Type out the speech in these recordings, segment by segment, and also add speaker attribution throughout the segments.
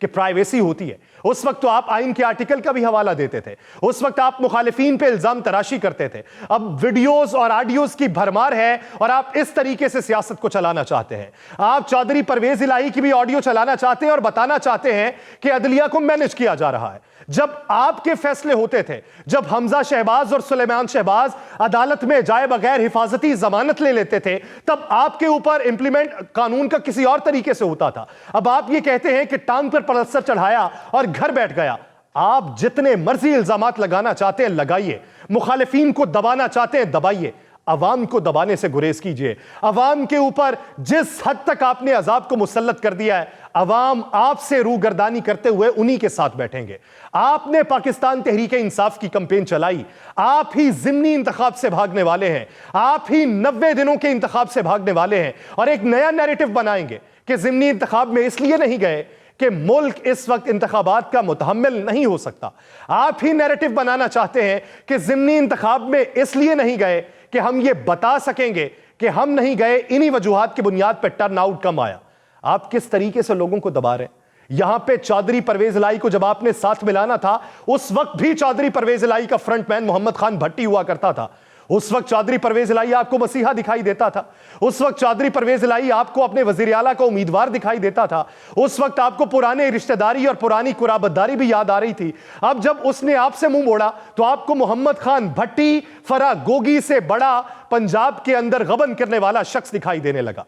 Speaker 1: کہ پرائیویسی ہوتی ہے، اس وقت تو آپ آئین کے آرٹیکل کا بھی حوالہ دیتے تھے، اس وقت آپ مخالفین پہ الزام تراشی کرتے تھے. اب ویڈیوز اور آڈیوز کی بھرمار ہے اور آپ اس طریقے سے سیاست کو چلانا چاہتے ہیں. آپ چودھری پرویز الہی کی بھی آڈیو چلانا چاہتے ہیں اور بتانا چاہتے ہیں کہ عدلیہ کو مینج کیا جا رہا ہے. جب آپ کے فیصلے ہوتے تھے، جب حمزہ شہباز اور سلیمان شہباز عدالت میں جائے بغیر حفاظتی ضمانت لے لیتے تھے، تب آپ کے اوپر امپلیمنٹ قانون کا کسی اور طریقے سے ہوتا تھا. اب آپ یہ کہتے ہیں کہ ٹانگ پر پلستر چڑھایا اور گھر بیٹھ گیا. آپ جتنے مرضی الزامات لگانا چاہتے ہیں لگائیے، مخالفین کو دبانا چاہتے ہیں دبائیے، عوام کو دبانے سے گریز کیجئے. عوام کے اوپر جس حد تک آپ نے عذاب کو مسلط کر دیا ہے، عوام آپ سے روگردانی کرتے ہوئے انہی کے ساتھ بیٹھیں گے. آپ نے پاکستان تحریک انصاف کی کمپین چلائی، آپ ہی ضمنی انتخاب سے بھاگنے والے ہیں، آپ ہی 90 دنوں کے انتخاب سے بھاگنے والے ہیں اور ایک نیا نیریٹو بنائیں گے کہ ضمنی انتخاب میں اس لیے نہیں گئے کہ ملک اس وقت انتخابات کا متحمل نہیں ہو سکتا. آپ ہی نیریٹو بنانا چاہتے ہیں کہ ضمنی انتخاب میں اس لیے نہیں گئے کہ ہم یہ بتا سکیں گے کہ ہم نہیں گئے، انہی وجوہات کی بنیاد پہ ٹرن آؤٹ کم آیا. آپ کس طریقے سے لوگوں کو دبا رہے ہیں. یہاں پہ چودھری پرویز الہی کو جب آپ نے ساتھ ملانا تھا، اس وقت بھی چودھری پرویز الہی کا فرنٹ مین محمد خان بھٹی ہوا کرتا تھا. اس وقت چودھری پرویز الہی آپ کو مسیحا دکھائی دیتا تھا. اس وقت چودھری پرویز الہی آپ کو اپنے وزیر اعلیٰ کا امیدوار دکھائی دیتا تھا. اس وقت آپ کو پرانے رشتہ داری اور پرانی قرابتداری بھی یاد آ رہی تھی. اب جب اس نے آپ سے منہ موڑا تو آپ کو محمد خان بھٹی فرا گوگی سے بڑا پنجاب کے اندر غبن کرنے والا شخص دکھائی دینے لگا.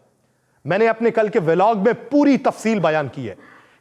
Speaker 1: میں نے اپنے کل کے ولاگ میں پوری تفصیل بیان کی ہے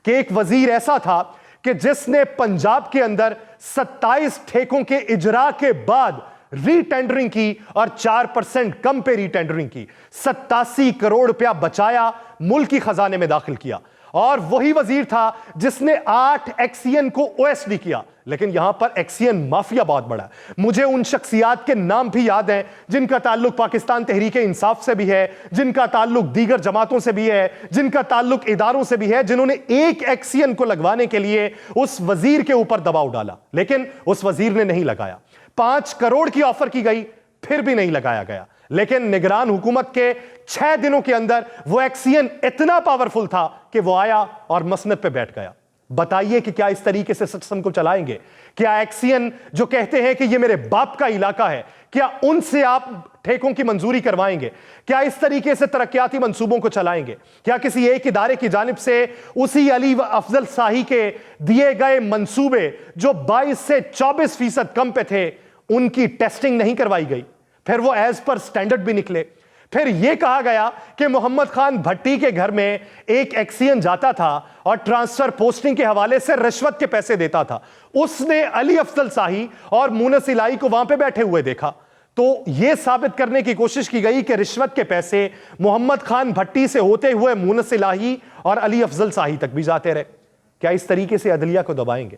Speaker 1: کہ ایک وزیر ایسا تھا کہ جس نے پنجاب کے اندر 27 ٹھیکوں کے اجرا کے بعد ری ٹینڈرنگ کی اور 4% کم پہ ری ٹینڈرنگ کی، 87 کروڑ روپیہ بچایا، ملکی خزانے میں داخل کیا. اور وہی وزیر تھا جس نے 8 ایکسین کو او ایس ڈی کیا. لیکن یہاں پر ایکسین مافیا بہت بڑا ہے. مجھے ان شخصیات کے نام بھی یاد ہیں جن کا تعلق پاکستان تحریک انصاف سے بھی ہے، جن کا تعلق دیگر جماعتوں سے بھی ہے، جن کا تعلق اداروں سے بھی ہے، جنہوں نے ایک ایکسین کو لگوانے کے لیے اس وزیر کے اوپر دباؤ ڈالا، لیکن اس وزیر نے نہیں لگایا. 5 کروڑ کی آفر کی گئی، پھر بھی نہیں لگایا گیا. لیکن نگران حکومت کے 6 دنوں کے اندر وہ ایکسین اتنا پاورفل تھا کہ وہ آیا اور مسند پہ بیٹھ گیا. بتائیے کہ کیا اس طریقے سے سسٹم کو چلائیں گے؟ کیا ایکسین جو کہتے ہیں کہ یہ میرے باپ کا علاقہ ہے، کیا ان سے آپ ٹھیکوں کی منظوری کروائیں گے؟ کیا اس طریقے سے ترقیاتی منصوبوں کو چلائیں گے؟ کیا کسی ایک ادارے کی جانب سے اسی علی افضل شاہی کے دیے گئے منصوبے جو 22 سے 24% کم پہ تھے ان کی ٹیسٹنگ نہیں کروائی گئی؟ پھر وہ ایز پر سٹینڈرڈ بھی نکلے. پھر یہ کہا گیا کہ محمد خان بھٹی کے گھر میں ایک ایکسین جاتا تھا اور ٹرانسفر پوسٹنگ کے حوالے سے رشوت کے پیسے دیتا تھا. اس نے علی افضل شاہی اور مونس الہی کو وہاں پہ بیٹھے ہوئے دیکھا تو یہ ثابت کرنے کی کوشش کی گئی کہ رشوت کے پیسے محمد خان بھٹی سے ہوتے ہوئے مونس الہی اور علی افضل شاہی تک بھی جاتے رہے. کیا اس طریقے سے عدلیہ کو دبائیں گے؟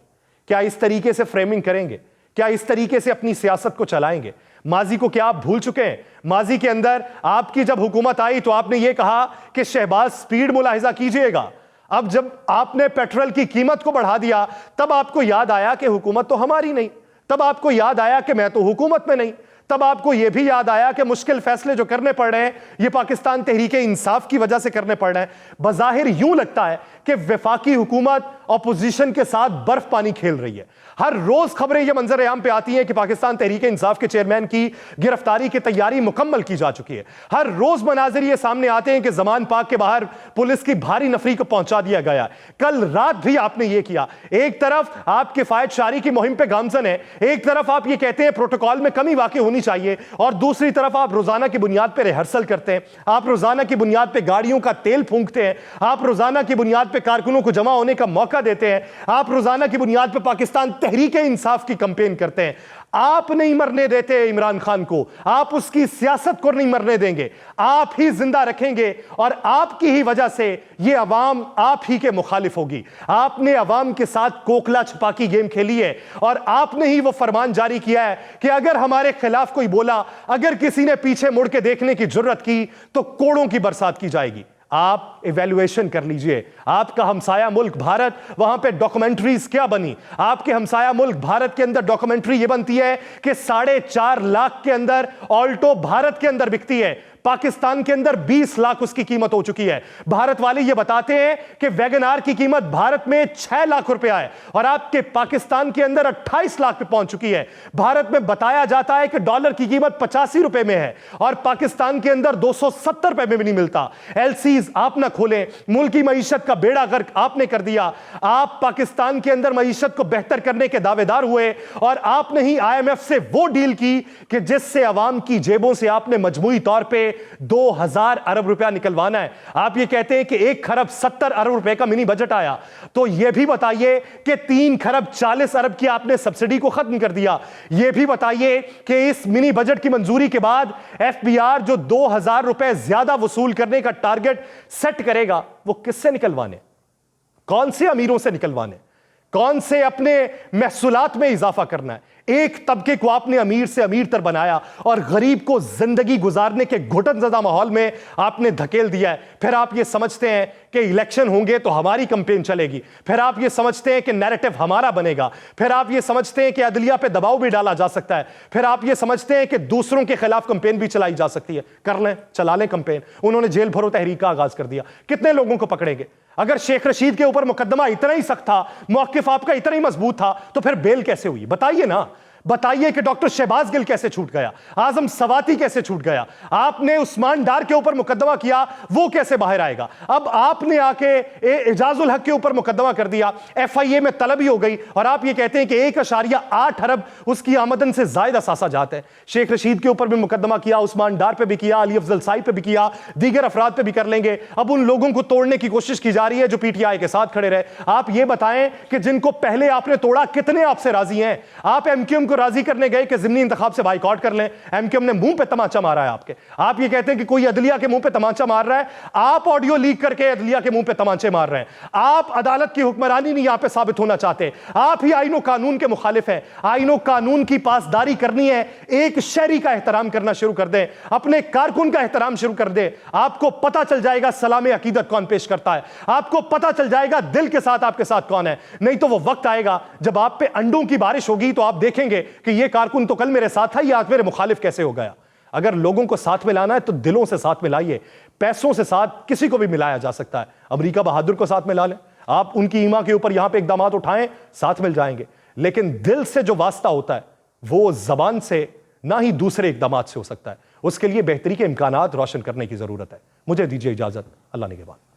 Speaker 1: کیا اس طریقے سے فریمنگ کریں گے؟ کیا اس طریقے سے اپنی سیاست کو چلائیں گے؟ ماضی کو کیا آپ بھول چکے ہیں؟ ماضی کے اندر آپ کی جب حکومت آئی تو آپ نے یہ کہا کہ شہباز سپیڈ ملاحظہ کیجئے گا. اب جب آپ نے پیٹرول کی قیمت کو بڑھا دیا تب آپ کو یاد آیا کہ حکومت تو ہماری نہیں. تب آپ کو یاد آیا کہ میں تو حکومت میں نہیں. تب آپ کو یہ بھی یاد آیا کہ مشکل فیصلے جو کرنے پڑ رہے ہیں یہ پاکستان تحریک انصاف کی وجہ سے کرنے پڑ رہے ہیں. بظاہر یوں لگتا ہے کہ وفاقی حکومت اپوزیشن کے ساتھ برف پانی کھیل رہی ہے. ہر روز خبریں یہ منظر عام پہ آتی ہیں کہ پاکستان تحریک انصاف کے چیئرمین کی گرفتاری کی تیاری مکمل کی جا چکی ہے. ہر روز مناظر یہ سامنے آتے ہیں کہ زمان پاک کے باہر پولیس کی بھاری نفری کو پہنچا دیا گیا. کل رات بھی آپ نے یہ کیا. ایک طرف آپ کفایت شاری کی مہم پہ گامزن ہے، ایک طرف آپ یہ کہتے ہیں پروٹوکول میں کمی واقع ہونی چاہیے، اور دوسری طرف آپ روزانہ کی بنیاد پہ ریہرسل کرتے ہیں، آپ روزانہ کی بنیاد پہ گاڑیوں کا تیل پھونکتے ہیں، آپ روزانہ کی بنیاد پہ کارکنوں کو جمع ہونے کا موقع دیتے ہیں، آپ روزانہ کی بنیاد پہ پاکستان تحریک انصاف کی کمپین کرتے ہیں. آپ نہیں مرنے دیتے عمران خان کو، آپ اس کی سیاست کو نہیں مرنے دیں گے، آپ ہی زندہ رکھیں گے اور آپ کی ہی وجہ سے یہ عوام آپ ہی کے مخالف ہوگی. آپ نے عوام کے ساتھ کوکلا چھپاکی گیم کھیلی ہے اور آپ نے ہی وہ فرمان جاری کیا ہے کہ اگر ہمارے خلاف کوئی بولا، اگر کسی نے پیچھے مڑ کے دیکھنے کی جرت کی تو کوڑوں کی برسات کی جائے گی. آپ ایویلویشن کر لیجئے. آپ کا ہمسایہ ملک بھارت، وہاں پہ ڈاکومنٹریز کیا بنی؟ آپ کے ہمسایہ ملک بھارت کے اندر ڈاکومنٹری یہ بنتی ہے کہ 4.5 لاکھ کے اندر آلٹو بھارت کے اندر بکتی ہے، پاکستان کے اندر 20 لاکھ اس کی قیمت ہو چکی ہے. بھارت والے یہ بتاتے ہیں کہ ویگن آر کی قیمت بھارت میں 6 لاکھ روپے ہے اور آپ کے پاکستان کے اندر 28 لاکھ پہ پہنچ چکی ہے. بھارت میں بتایا جاتا ہے کہ ڈالر کی قیمت 85 روپے میں ہے اور پاکستان کے اندر 270 روپے میں بھی نہیں ملتا. ایل سیز آپ نہ کھولیں, ملکی معیشت کا بیڑا غرق آپ نے کر دیا. آپ پاکستان کے اندر معیشت کو بہتر کرنے کے دعوے دار ہوئے اور آپ نے ہی آئی ایم ایف سے وہ ڈیل کی کہ جس سے عوام کی جیبوں سے آپ نے مجموعی طور پہ 2000 ارب روپیہ نکلوانا ہے. آپ یہ کہتے ہیں کہ 1 خرب 70 ارب روپے کا منی بجٹ آیا, تو یہ بھی بتائیے کہ 3 خرب 40 ارب کی آپ نے سبسڈی کو ختم کر دیا. یہ بھی بتائیے کہ اس منی بجٹ کی منظوری کے بعد ایف بی آر جو 2000 روپے زیادہ وصول کرنے کا ٹارگٹ سیٹ کرے گا, وہ کس سے نکلوانے, کون سے امیروں سے نکلوانے, کون سے اپنے محصولات میں اضافہ کرنا ہے. ایک طبقے کو آپ نے امیر سے امیر تر بنایا اور غریب کو زندگی گزارنے کے گھٹن زدہ ماحول میں آپ نے دھکیل دیا ہے. پھر آپ یہ سمجھتے ہیں کہ الیکشن ہوں گے تو ہماری کمپین چلے گی, پھر آپ یہ سمجھتے ہیں کہ نیریٹو ہمارا بنے گا, پھر آپ یہ سمجھتے ہیں کہ عدلیہ پہ دباؤ بھی ڈالا جا سکتا ہے, پھر آپ یہ سمجھتے ہیں کہ دوسروں کے خلاف کمپین بھی چلائی جا سکتی ہے. کر لیں, چلا لیں کمپین. انہوں نے جیل بھرو تحریک کا آغاز کر دیا, کتنے لوگوں کو پکڑیں گے؟ اگر شیخ رشید کے اوپر مقدمہ اتنا ہی سخت تھا, موقف آپ کا اتنا ہی مضبوط تھا, تو پھر بیل کیسے ہوئی؟ بتائیے نا. بتائیے کہ ڈاکٹر شہباز گل کیسے چھوٹ گیا, اعظم سواتی کیسے چھوٹ گیا, آپ نے عثمان ڈار کے اوپر مقدمہ کیا, وہ کیسے باہر آئے گا؟ اب آپ نے آ کے اعجاز الحق کے اوپر مقدمہ کر دیا, ایف آئی اے میں طلبی ہو گئی اور آپ یہ کہتے ہیں کہ 1.8 ارب اس کی آمدن سے زائد اثاثہ جات ہے. شیخ رشید کے اوپر بھی مقدمہ کیا, عثمان ڈار پہ بھی کیا, علی افضل سائی پہ بھی کیا, دیگر افراد پہ بھی کر لیں گے. اب ان لوگوں کو توڑنے کی کوشش کی جا رہی ہے جو پی ٹی آئی کے ساتھ کھڑے رہے. آپ یہ بتائیں کہ جن کو پہلے آپ نے توڑا کتنے آپ سے راضی ہیں؟ آپ ایم کیو ایم کو راضی کرنے گئے کہ ضمنی انتخاب سے بائیکاٹ کر لیں, ایم کیو ایم نے منہ پہ تمانچہ مارا ہے آپ کے. آپ یہ کہتے ہیں کہ کوئی عدلیہ کے منہ پہ تمانچہ مار رہا ہے, آپ آڈیو لیک کر کے عدلیہ کے منہ پہ تمانچے مار رہے ہیں. آپ عدالت کی حکمرانی نہیں یہاں پہ ثابت ہونا چاہتے, آپ ہی آئین و قانون کے مخالف ہیں. آئین و قانون کی پاسداری کرنی ہے, ایک شہری کا احترام کرنا شروع کر دیں, اپنے کارکن کا احترام شروع کر دیں. آپ کو پتہ چل جائے گا سلام عقیدت کون پیش کرتا ہے, آپ کو پتہ چل جائے گا دل کے ساتھ آپ کے ساتھ کون ہے. نہیں تو وہ وقت آئے گا جب آپ پہ انڈوں کی بارش ہوگی تو آپ دیکھیں گے کہ یہ کارکن تو کل میرے ساتھ تھا, یہ آج میرے مخالف کیسے ہو گیا. اگر لوگوں کو ساتھ میں لانا ہے تو دلوں سے ساتھ میں لائیے, پیسوں سے ساتھ کسی کو بھی ملایا جا سکتا ہے. امریکہ بہادر کو ساتھ میں لا لیں, آپ ان کی ایما کے اوپر یہاں پہ اقدامات اٹھائیں, ساتھ مل جائیں گے. لیکن دل سے جو واسطہ ہوتا ہے وہ زبان سے نہ ہی دوسرے اقدامات سے ہو سکتا ہے. اس کے لیے بہتری کے امکانات روشن کرنے کی ضرورت ہے. مجھے دیجیے اجازت, اللہ نگہبان.